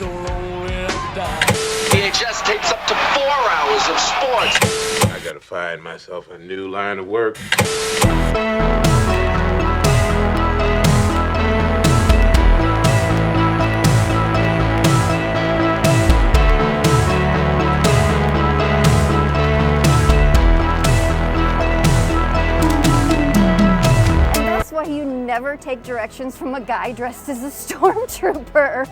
so lonely and die. VHS takes up to 4 hours of sports. I gotta find myself a new line of work. Why you never take directions from a guy dressed as a stormtrooper.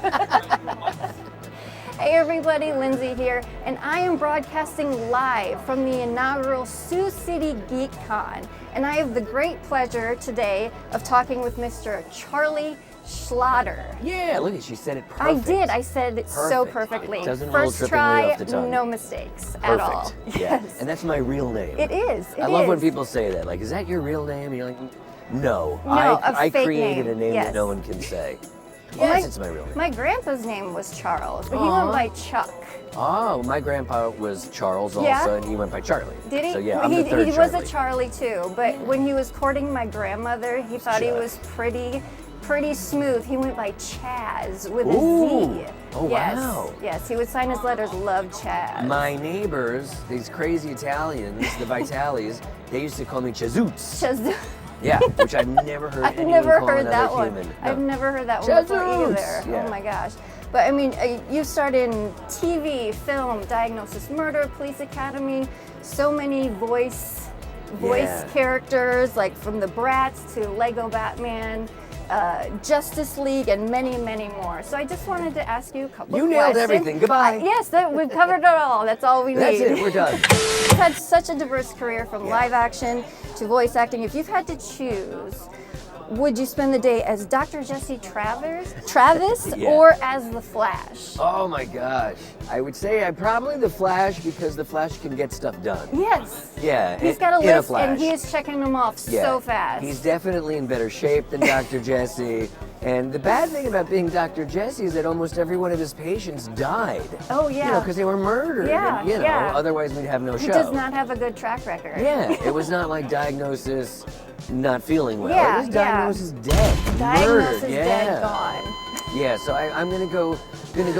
Hey everybody, Lindsay here, and I am broadcasting live from the inaugural Sioux City Geek Con, and I have the great pleasure today of talking with Mr. Charlie Schlatter. Yeah, look at, she said it perfect. I did. I said it so perfectly. It doesn't roll First trippingly try, off the tongue. no mistakes Perfect. at all. Yeah. Yes. And that's my real name. It is. I love when people say that. Like, is that your real name? And you're like, no. I fake created name. a name Yes. that no one can say. Well, Yes, it's my real name. My grandpa's name was Charles, but he went by Chuck. Oh, my grandpa was Charles also, Yeah? and he went by Charlie. Did he? So yeah, I'm the he third was Charlie. a Charlie too, but when he was courting my grandmother, he thought he Chuck. was pretty smooth. He went by Chaz with Ooh. a Z. Oh, yes. wow. Yes, he would sign his letters, Love Chaz. My neighbors, these crazy Italians, the Vitalis, they used to call me Chazoots. Chaz. Yeah, which I've never heard I've anyone never call heard another that one. human. No. I've never heard that one before Chazoots. either. Yeah. Oh my gosh. But I mean, you started in TV, film, Diagnosis Murder, Police Academy, so many voice Yeah. characters, like from the Bratz to Lego Batman, Justice League, and many, many more. So I just wanted to ask you a couple You of nailed questions. everything. Goodbye. Yes, we've covered it all. That's all we That's need. it, we're done. You've had such a diverse career from Yeah. live action to voice acting. If you've had to choose, would you spend the day as Dr. Jesse Travis Yeah. or as the Flash? Oh my gosh. I would say I'm probably the Flash because the Flash can get stuff done. Yes. Yeah. He's got a in list Flash. and he is checking them off Yeah. so fast. He's definitely in better shape than Dr. Jesse. And the bad thing about being Dr. Jesse is that almost every one of his patients died. Oh, yeah. You know, because they were murdered. Yeah, and, yeah. Otherwise we'd have no he show. does not have a good track record. Yeah, it was not like Diagnosis not feeling well. Yeah, It was yeah. Diagnosis dead. Diagnosis murdered. dead, gone. Yeah, so I'm gonna go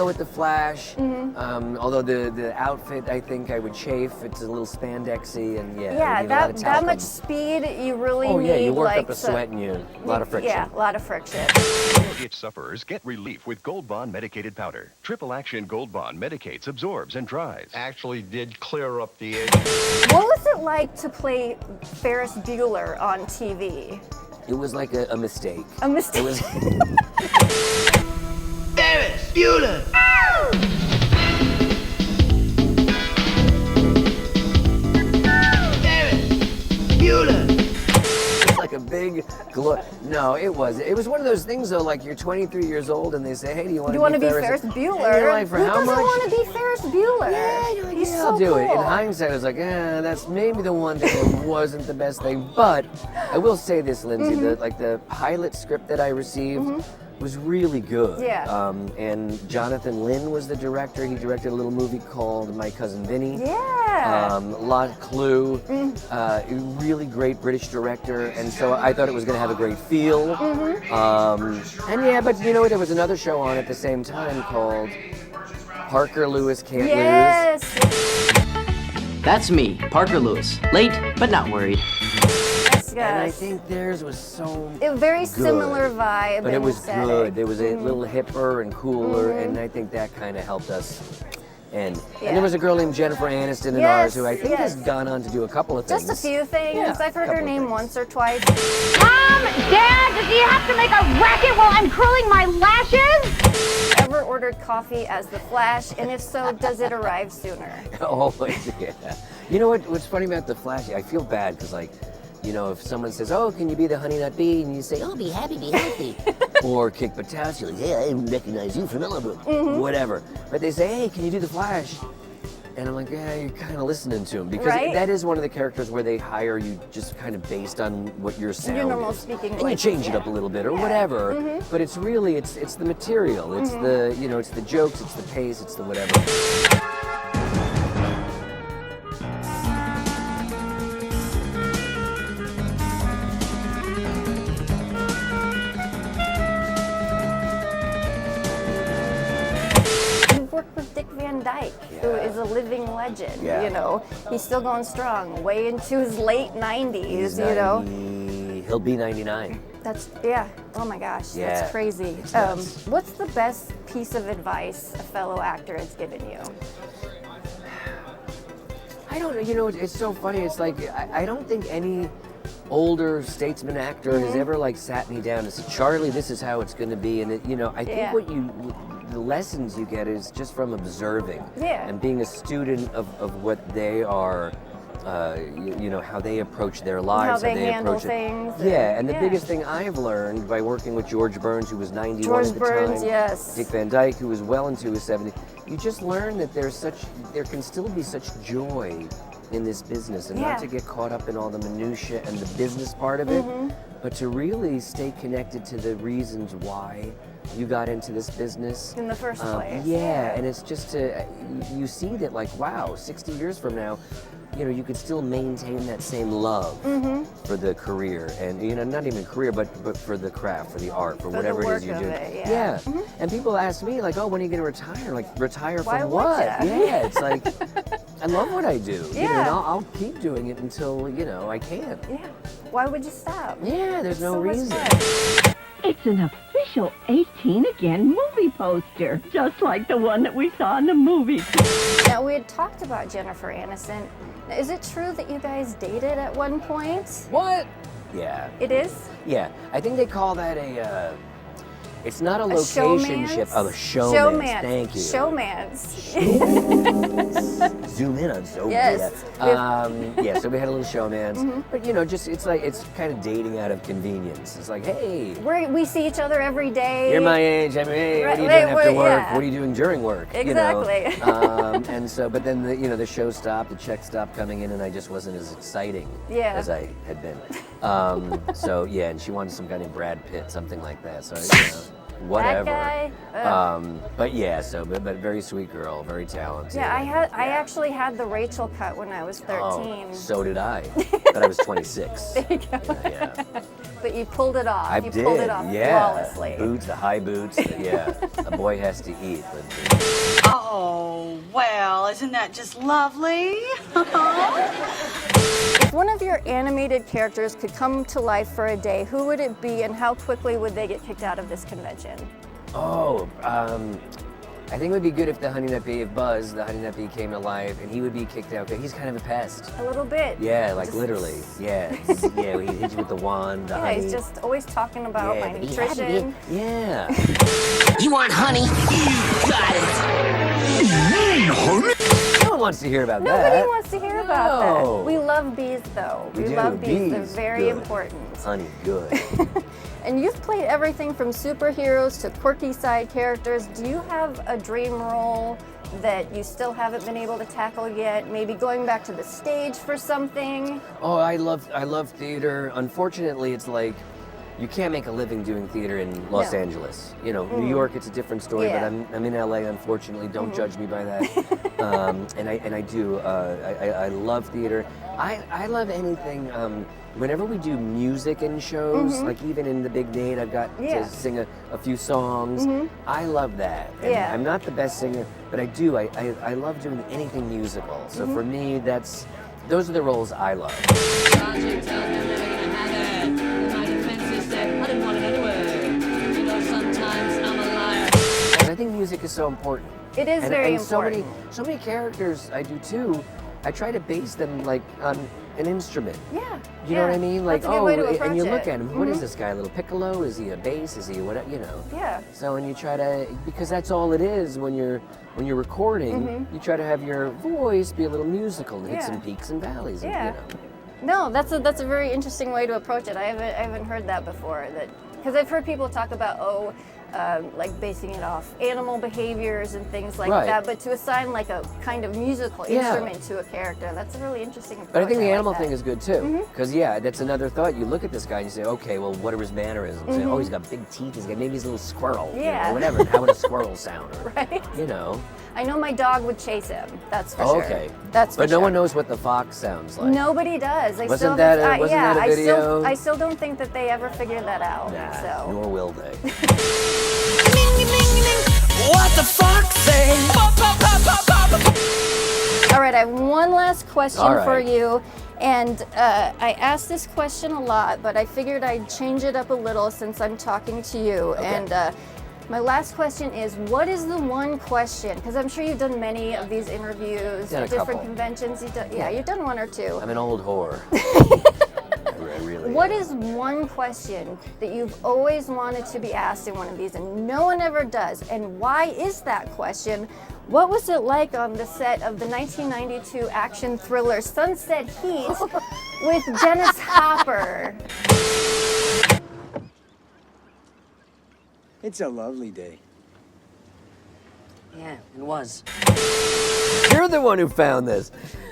with the Flash. Mm-hmm. Although the outfit, I think I would chafe. It's a little spandexy and Yeah, it would need a lot of that talcum. much speed, you really Oh need yeah, you work like up a sweat and you a lot of friction. Yeah, a lot of friction. Itch sufferers get relief with Gold Bond medicated powder. Triple action Gold Bond medicates, absorbs, and dries. Actually did clear up the edge. What was it like to play Ferris Bueller on TV? It was like a mistake. A mistake. It was. Ferris Bueller! Ferris Bueller! Like a big No, it was. It was one of those things though. Like you're 23 years old and they say, "Hey, do you want to be Ferris Bueller?" And you're like, for Who how doesn't much? want to be Ferris Bueller? Yeah, you're like, He's yeah, so I'll do it. In cool. hindsight, I was like, that's maybe the one thing that wasn't the best thing. But I will say this, Lindsay, the pilot script that I received was really good. Yeah. And Jonathan Lynn was the director. He directed a little movie called My Cousin Vinny. Yeah. Lot Clue, really great British director, and so I thought it was going to have a great feel. And yeah, but you know, there was another show on at the same time called Parker Lewis Can't Lose. Yes. That's me, Parker Lewis. Late, but not worried. Yes. And I think theirs was so A very good. similar vibe. But it and was aesthetic. good. There was a little hipper and cooler, and I think that kind of helped us. And there was a girl named Jennifer Aniston in ours who I think has gone on to do a couple of things. Just a few things. Yeah, I've heard her couple of name things. once or twice. Mom, Dad, do you have to make a racket while I'm curling my lashes? Ever ordered coffee as the Flash? And if so, does it arrive sooner? Always, yeah. You know what's funny about the Flash? I feel bad because, like, you know, if someone says, "Oh, can you be the Honey Nut Bee?" and you say, "Oh, be happy, be healthy," or Kick Buttowski, like, "Yeah, I recognize you from Malibu," whatever. But they say, "Hey, can you do the Flash?" And I'm like, yeah, you're kind of listening to him because Right? that is one of the characters where they hire you just kind of based on what your sound Your normal is. speaking and voice, you change it up a little bit or whatever. But it's really it's the material. It's the it's the jokes. It's the pace. It's the whatever. worked with Dick Van Dyke, who Yeah. is a living legend. Yeah. You know, he's still going strong, way into his late 90s. He's you know, he'll be 99. that's yeah. Oh my gosh, Yeah. that's crazy. It's nuts. What's the best piece of advice a fellow actor has given you? I don't know. You know, it's so funny. It's like I don't think any older statesman actor has ever like sat me down and said, "Charlie, this is how it's going to be." And you know, I Yeah. think the lessons you get is just from observing and being a student of what they are. You know, how they approach their lives, How they handle approach things. Yeah, and the biggest thing I've learned by working with George Burns, who was 91 George at the Burns, time, yes. Dick Van Dyke, who was well into his 70s, you just learn that there can still be such joy in this business, and not to get caught up in all the minutia and the business part of it, but to really stay connected to the reasons why you got into this business In the first place. Yeah, and it's just you see that like, wow, 60 years from now, you know, you could still maintain that same love for the career, and you know, not even career, but for the craft, for the art, for whatever the it is work you're of doing. it, yeah. And people ask me like, oh, when are you going to retire? Like, retire Why from would what? ya? Yeah, it's like, I love what I do. You know, Yeah. and I'll keep doing it until you know I can. Yeah. Why would you stop? Yeah, there's no So much reason. fun. It's an official 18 Again movie poster, just like the one that we saw in the movie. Now, we had talked about Jennifer Aniston. Now, is it true that you guys dated at one point? What? Yeah. It is? Yeah, I think they call that a. It's not a locationship. Oh, a showman. Showman. Thank you. Showmance. Zoom in on so Yes. yeah, so we had a little showmance, but you know, just it's kind of dating out of convenience. It's like, hey, We see each other every day. you're my age. I mean, hey, what are you Right, doing after well, work? yeah. What are you doing during work? Exactly. You know? And so, but then the show stopped, the checks stopped coming in, and I just wasn't as exciting as I had been. So yeah, and she wanted some kind of Brad Pitt, something like that. So you know, whatever. That guy? But yeah, but very sweet girl, very talented. Yeah, I actually had the Rachel cut when I was 13. Oh, so did I. But I was 26. There you go. Yeah. But you pulled it off. I you did. pulled it off flawlessly. Boots, the high boots. Yeah. A boy has to eat. But Oh, well, isn't that just lovely? If one of your animated characters could come to life for a day, who would it be, and how quickly would they get kicked out of this convention? I think it would be good if the Honey Nut Bee, if Buzz, the Honey Nut Bee, came to life and he would be kicked out. He's kind of a pest. A little bit. Yeah, like Just- literally. Yeah. Yeah, he hit you with the wand, the Yeah, honey. he's just always talking about my but he had to nutrition. be- Yeah. You want honey? You got it. No one wants to hear about Nobody that. wants to hear about No. that. We love bees, though. We do. love bees. They're Bees, very good. important. Honey, good. And you've played everything from superheroes to quirky side characters. Do you have a dream role that you still haven't been able to tackle yet? Maybe going back to the stage for something? Oh, I love theater. Unfortunately, it's like you can't make a living doing theater in Los No. Angeles. You know, New York, it's a different story. Yeah. But I'm in LA. Unfortunately, don't judge me by that. And I do. I love theater. I love anything. Whenever we do music in shows, like even in the Big Nate, I've got Yeah. to sing a few songs. I love that. And Yeah. I'm not the best singer, but I do. I love doing anything musical. So for me, those are the roles I love. And I think music is so important. It is and, very and important. so many characters I do too. I try to base them like on an instrument. Yeah. You know what I mean? Like, That's a good way to and you approach look it. at him. What is this guy? A little piccolo? Is he a bass? Is he what? You know. Yeah. So when you try to, because that's all it is when you're recording. You try to have your voice be a little musical, hit Yeah. some peaks and valleys. And, Yeah. you know. No, that's a very interesting way to approach it. I haven't heard that before. Because I've heard people talk about like basing it off animal behaviors and things like Right. that, but to assign like a kind of musical Yeah. instrument to a character, that's a really interesting approach. But I think the like animal that. thing is good too, because that's another thought. You look at this guy and you say, okay, well, what are his mannerisms? And, oh, he's got big teeth. Maybe he's a little squirrel, you know, Yeah. or whatever. How would a squirrel sound? Or, Right. You know. I know my dog would chase him. That's for Oh, sure. okay. That's for But sure. no one knows what the fox sounds like. Nobody does. Wasn't that a video? I still don't think that they ever figured that out. Nah, So. nor will they. What the fuck say? I have one last question All right. for you. And I ask this question a lot, but I figured I'd change it up a little since I'm talking to you. Okay. And my last question is, what is the one question? Because I'm sure you've done many of these interviews Done a at different couple. conventions. You've done one or two. I'm an old whore. I really What am. is one question that you've always wanted to be asked in one of these and no one ever does? And why is that question? What was it like on the set of the 1992 action thriller Sunset Heat with Dennis Hopper? It's a lovely day. Yeah, it was. You're the one who found this.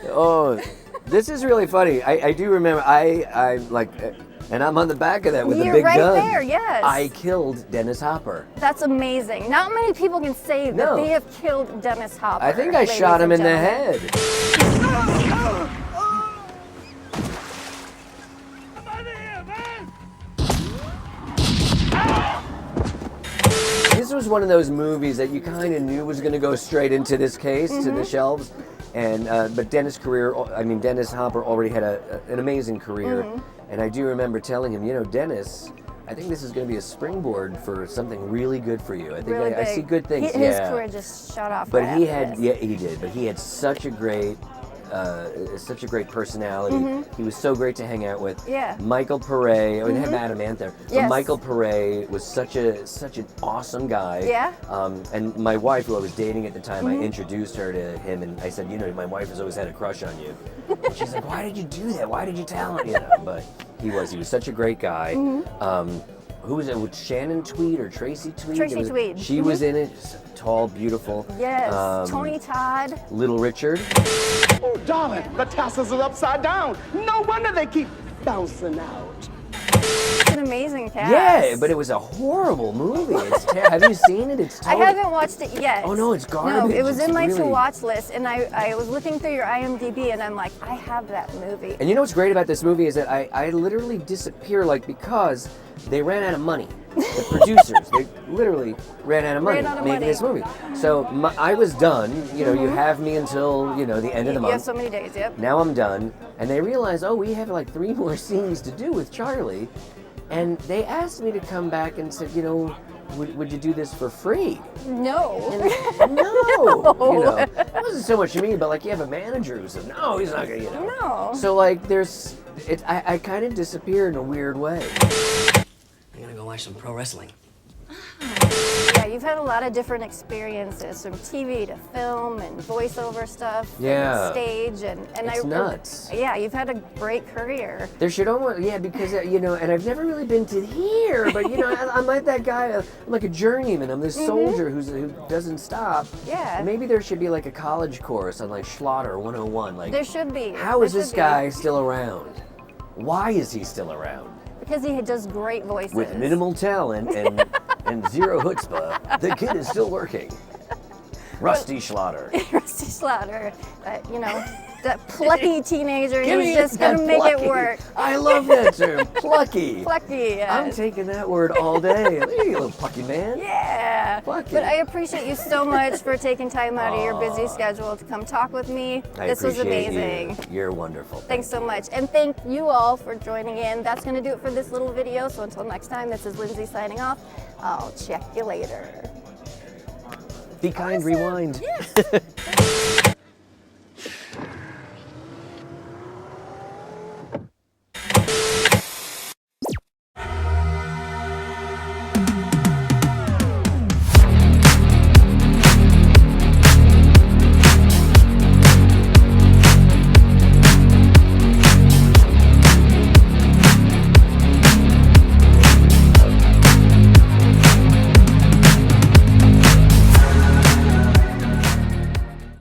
Oh, this is really funny. I do remember. I like, and I'm on the back of that with You're the big right gun. there, yes. I killed Dennis Hopper. That's amazing. Not many people can say that No. they have killed Dennis Hopper. I think I ladies shot him and in the gentlemen. head. This was one of those movies that you kind of knew was going to go straight into this case, to the shelves. And but Dennis Hopper already had an amazing career. And I do remember telling him, you know, Dennis, I think this is going to be a springboard for something really good for you. I think Really I see big. good things. His career just shot off. But right he after had, this. yeah, he did. But he had such a great personality. He was so great to hang out with. Yeah. Michael Pare, I mean, have Adam Ant there. But Yes. Michael Pare was such an awesome guy. Yeah. And my wife, who I was dating at the time, I introduced her to him, and I said, you know, my wife has always had a crush on you. And she's like, why did you do that? Why did you tell him? You know, but he was such a great guy. Who was it? With Shannon Tweed or Tracy Tweed? Tracy Tweed. She was in it. Just tall, beautiful. Yes, Tony Todd. Little Richard. Oh, darling, the tassels are upside down. No wonder they keep bouncing out. It's an amazing cast. Yeah, but it was a horrible movie. Have you seen it? It's I totally... haven't watched it yet. Oh no, it's garbage. No, it was It's in my really... to-watch list, and I was looking through your IMDb, and I'm like, I have that movie. And you know what's great about this movie is that I literally disappear, like, because they ran out of money. The producers, they literally ran out of money making this movie. So I was done. You know, you have me until, you know, the end of the month. You have so many days, yep. Now I'm done. And they realized, oh, we have like 3 more scenes to do with Charlie. And they asked me to come back and said, you know, would you do this for free? No. And no. You know, it wasn't so much me, but like you have a manager who said, no, he's not gonna, you know. No. So like I kind of disappear in a weird way. I'm gonna go watch some pro wrestling. Yeah, you've had a lot of different experiences, from TV to film and voiceover stuff. Yeah. And stage and It's nuts. Yeah, you've had a great career. There should almost, yeah, because, you know, and I've never really been to here, but, you know, I'm like that guy, I'm like a journeyman. I'm this soldier who doesn't stop. Yeah. Maybe there should be like a college course on like Schlatter 101. Like, There should be. how is There this should be. guy still around? Why is he still around? Because he does great voices. With minimal talent and zero chutzpah, the kid is still working. Rusty Schlatter. Rusty Schlatter, you know, that plucky teenager, Give he's me just that gonna make plucky. it work. I love that term, plucky. Plucky, I'm yes. taking that word all day. There you go, little plucky man. Yeah. Plucky. But I appreciate you so much for taking time out of your busy schedule to come talk with me. This was amazing. You. You're wonderful. Thanks so much. And thank you all for joining in. That's going to do it for this little video. So until next time, this is Lindsay signing off. I'll check you later. Be kind, rewind. Yes.